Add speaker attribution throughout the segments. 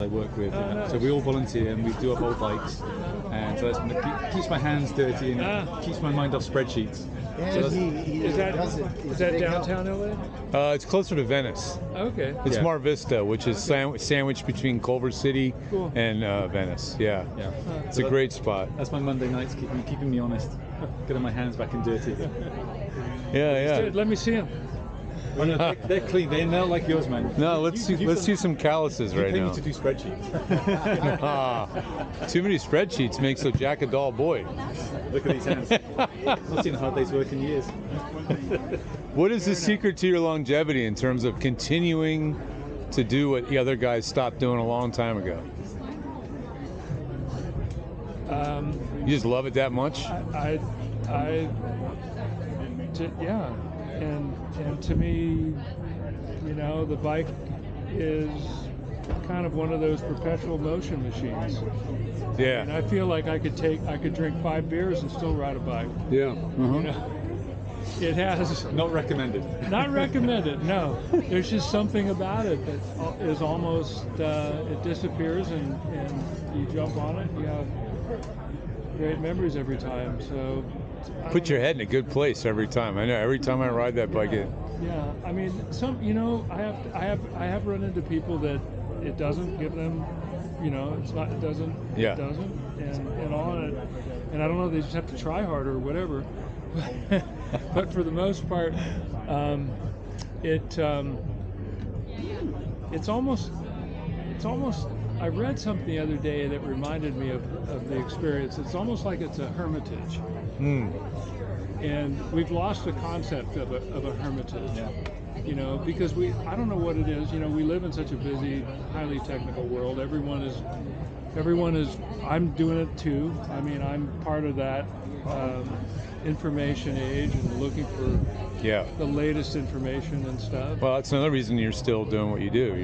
Speaker 1: I work with.
Speaker 2: Nice.
Speaker 1: So we all volunteer and we do up old bikes, and so that's keeps my hands dirty and keeps my mind off spreadsheets.
Speaker 3: And
Speaker 1: So
Speaker 2: Is that downtown LA?
Speaker 4: It's closer to Venice.
Speaker 2: Okay.
Speaker 4: It's
Speaker 1: Yeah.
Speaker 4: Mar Vista, which is sandwiched between Culver City
Speaker 2: Cool.
Speaker 4: and Venice. Yeah. It's a great spot.
Speaker 1: That's my Monday nights, keeping me honest, getting my hands back in dirty.
Speaker 4: Yeah.
Speaker 2: Dude, let me see them.
Speaker 1: Oh, no, they're clean. They're not like yours, man.
Speaker 4: No, let's see some calluses right
Speaker 1: You pay
Speaker 4: now.
Speaker 1: me to do spreadsheets.
Speaker 4: Too many spreadsheets makes a Jack a doll boy.
Speaker 1: Look at these hands. I've not seen a hard day's work in years.
Speaker 4: What is the secret to your longevity in terms of continuing to do what the other guys stopped doing a long time ago? You just love it that much?
Speaker 2: Yeah, and to me, you know, the bike is kind of one of those perpetual motion machines.
Speaker 4: Yeah.
Speaker 2: And I feel like I could drink 5 beers and still ride a bike.
Speaker 4: Yeah.
Speaker 2: You know, it has
Speaker 1: Not recommended.
Speaker 2: not recommended. No, there's just something about it that is almost it disappears, and you jump on it. You have great memories every time. So
Speaker 4: Put your head in a good place every time. I know every time I ride that bike,
Speaker 2: yeah, I mean, I have run into people that it doesn't give them, it doesn't, and on it, and I don't know, they just have to try harder or whatever. But for the most part, it's almost. I read something the other day that reminded me of the experience. It's almost like it's a hermitage. And we've lost the concept of a hermitage.
Speaker 1: Yeah.
Speaker 2: Because I don't know what it is. We live in such a busy, highly technical world. Everyone is. I'm doing it too. I mean, I'm part of that information age and looking for the latest information and stuff.
Speaker 4: well, that's another reason you're still doing what you do.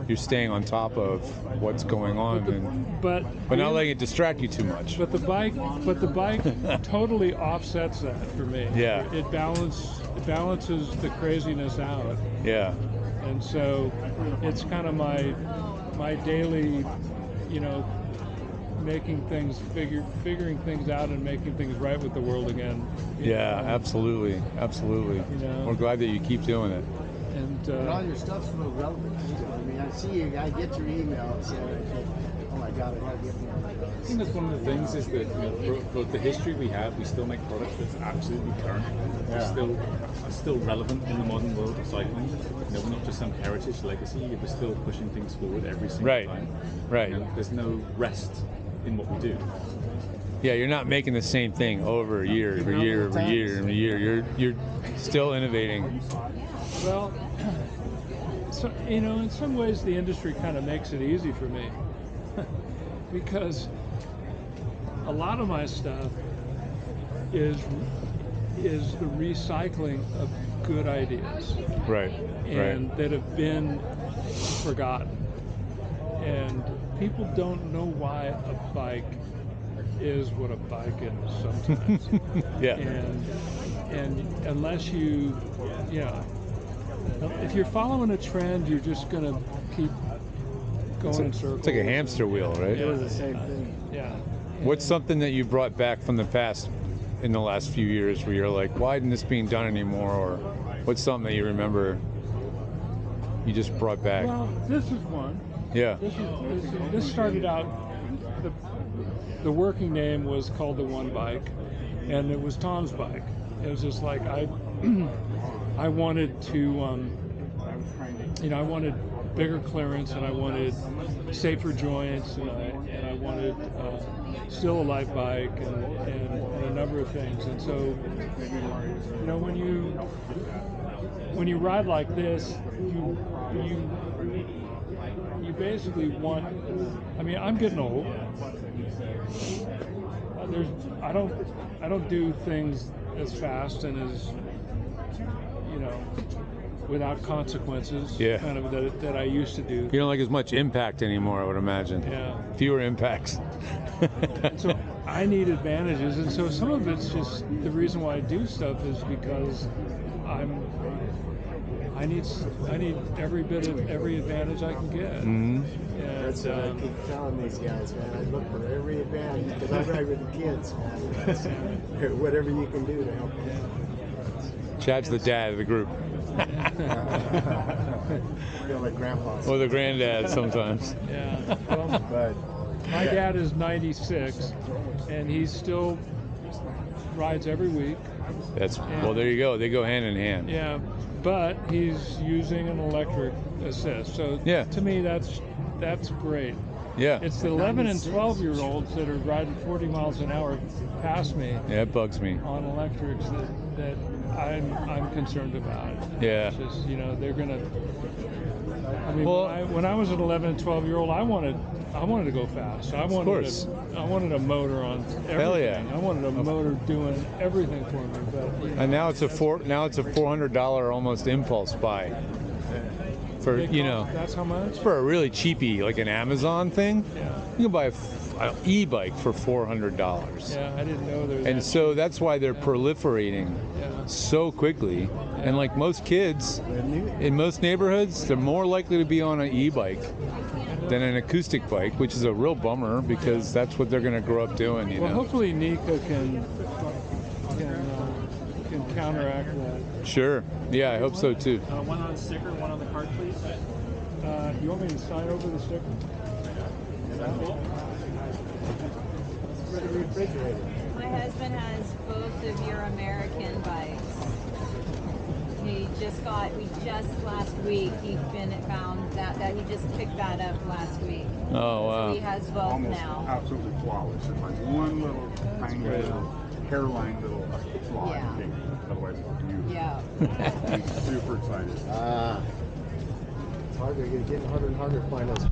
Speaker 4: You're staying on top of what's going on, but not letting it distract you too much.
Speaker 2: But the bike totally offsets that for me.
Speaker 4: Yeah.
Speaker 2: It balances the craziness out.
Speaker 4: Yeah.
Speaker 2: And so it's kind of my daily, figuring things out and making things right with the world again.
Speaker 4: Yeah, absolutely. We're glad that you keep doing it.
Speaker 3: And all your stuff's real relevant. I mean, I get your emails, oh my God, I gotta get one.
Speaker 1: I think that's one of the things is that for the history we have, we still make products that's absolutely current. Are still relevant in the modern world of cycling. We're not just some heritage legacy. We're still pushing things forward every single time.
Speaker 4: Right.
Speaker 1: There's no rest in what we do.
Speaker 4: Yeah, you're not making the same thing over year. You're still innovating.
Speaker 2: Well, so, in some ways the industry kind of makes it easy for me because a lot of my stuff is the recycling of good ideas.
Speaker 4: Right.
Speaker 2: And that have been forgotten. And people don't know why a bike is what a bike is sometimes.
Speaker 4: Yeah.
Speaker 2: And unless if you're following a trend, you're just going to keep going in circles.
Speaker 4: It's like a hamster wheel, right?
Speaker 3: It was the same thing.
Speaker 2: Yeah.
Speaker 4: What's something that you brought back from the past in the last few years where you're like, why isn't this being done anymore? Or what's something that you remember you just brought back?
Speaker 2: Well, this is one.
Speaker 4: Yeah.
Speaker 2: This started out, the working name was called the One Bike, and it was Tom's bike. It was just like I wanted to, I wanted bigger clearance, and I wanted safer joints, and I wanted still a light bike, and a number of things. And so, when you ride like this, you basically want. I mean, I'm getting old. I don't do things as fast and as without consequences.
Speaker 4: Yeah.
Speaker 2: Kind of that I used to do.
Speaker 4: You don't like as much impact anymore, I would imagine.
Speaker 2: Yeah.
Speaker 4: Fewer impacts.
Speaker 2: So I need advantages, and so some of it's just the reason why I do stuff is because I need every advantage I can get.
Speaker 4: Mm-hmm.
Speaker 3: That's what I keep telling these guys, man. I look for every advantage because I ride with the kids, man. Whatever you can do to help them.
Speaker 4: Chad's the dad of the group.
Speaker 3: I feel like grandpa.
Speaker 4: Or the granddad sometimes.
Speaker 2: Yeah. Well,
Speaker 3: But
Speaker 2: my dad is 96, and he still rides every week.
Speaker 4: Well, there you go. They go hand in hand.
Speaker 2: Yeah, but he's using an electric assist. So
Speaker 4: Yeah.
Speaker 2: to me, that's great.
Speaker 4: Yeah.
Speaker 2: It's the 11 and 12-year-olds that are riding 40 miles an hour past me
Speaker 4: Yeah, it bugs me.
Speaker 2: on electrics that I'm concerned about.
Speaker 4: Yeah.
Speaker 2: It's just, they're gonna. I mean,
Speaker 4: Well-
Speaker 2: when I was an 11 and 12-year-old, I wanted to go fast. I wanted a motor on everything.
Speaker 4: Hell yeah.
Speaker 2: I wanted a motor doing everything for me. But
Speaker 4: And now it's a $400 almost impulse buy. For
Speaker 2: that's how much.
Speaker 4: for a really cheapy, like an Amazon thing,
Speaker 2: Yeah.
Speaker 4: you can buy an e-bike for $400.
Speaker 2: Yeah, I didn't know there was.
Speaker 4: And
Speaker 2: that
Speaker 4: so that's why they're proliferating
Speaker 2: Yeah.
Speaker 4: so quickly. And like most kids in most neighborhoods, they're more likely to be on an e-bike than an acoustic bike, which is a real bummer because that's what they're going to grow up doing.
Speaker 2: Well, hopefully Nika can counteract that.
Speaker 4: Sure. Yeah, I hope so too.
Speaker 1: One on the sticker, one on the card, please.
Speaker 2: You want me to sign over the sticker?
Speaker 3: for the refrigerator.
Speaker 5: My husband has both of your American bikes. We just last week, found that he just picked that up last week.
Speaker 4: Oh, wow.
Speaker 5: So he has both
Speaker 6: Almost
Speaker 5: now.
Speaker 6: absolutely flawless. It's like one little tiny little hairline little flaw.
Speaker 5: Yeah.
Speaker 6: Otherwise, it's beautiful.
Speaker 5: Yeah.
Speaker 6: He's super excited.
Speaker 3: It's harder. You're getting harder and harder to find those